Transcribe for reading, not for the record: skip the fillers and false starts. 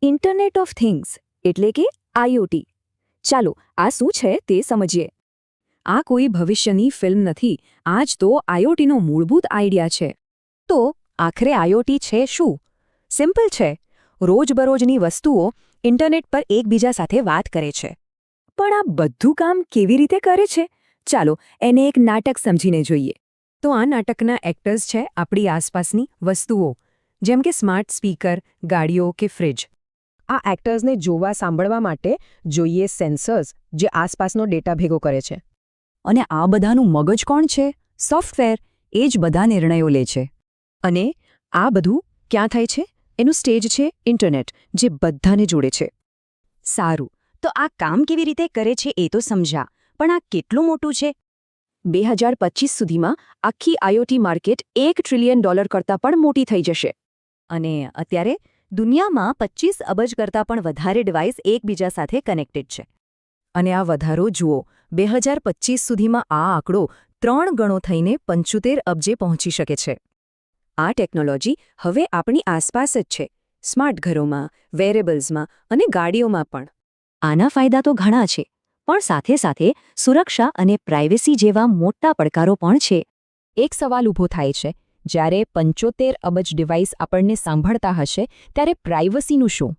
Internet of things એટલે કે IoT. ચાલો આ શું છે તે સમજીએ. આ કોઈ ભવિષ્યની ફિલ્મ નથી, આ જ તો આઈઓટીનો મૂળભૂત આઈડિયા છે. તો આખરે આઈઓટી છે શું? સિમ્પલ છે. રોજબરોજની વસ્તુઓ ઇન્ટરનેટ પર એકબીજા સાથે વાત કરે છે. પણ આ બધું કામ કેવી રીતે કરે છે? ચાલો એને એક નાટક સમજીને જોઈએ. તો આ નાટકના એક્ટર્સ છે આપણી આસપાસની વસ્તુઓ, જેમ કે સ્માર્ટ સ્પીકર, ગાડીઓ કે ફ્રિજ. આ એક્ટર્સને જોવા સાંભળવા માટે જોઈએ સેન્સર્સ જે આસપાસનો ડેટા ભેગો કરે છે. અને આ બધાનું મગજ કોણ છે? સોફ્ટવેર. એ જ બધા નિર્ણયો લે છે. અને આ બધું ક્યાં થાય છે? એનું સ્ટેજ છે ઇન્ટરનેટ, જે બધાને જોડે છે. સારું, તો આ કામ કેવી રીતે કરે છે એ તો સમજ્યા, પણ આ કેટલું મોટું છે? 2025 સુધીમાં આખી આઈઓટી માર્કેટ $1 ટ્રિલિયન કરતાં પણ મોટી થઈ જશે. અને અત્યારે દુનિયામાં 25 અબજ કરતાં પણ વધારે ડિવાઇસ એકબીજા સાથે કનેક્ટેડ છે. અને આ વધારો જુઓ, 2025 સુધીમાં આ આંકડો 3 ગણો થઈને 75 અબજે પહોંચી શકે છે. આ ટેકનોલોજી હવે આપણી આસપાસ જ છે, સ્માર્ટ ઘરોમાં, વેરેબલ્સમાં અને ગાડીઓમાં પણ. આના ફાયદા તો ઘણા છે, પણ સાથે સાથે સુરક્ષા અને પ્રાઇવેસી જેવા મોટા પડકારો પણ છે. એક સવાલ ઊભો થાય છે, જ્યારે 75 અબજ ડિવાઇસ આપણને સાંભળતા હશે ત્યારે પ્રાઇવસીનું શું?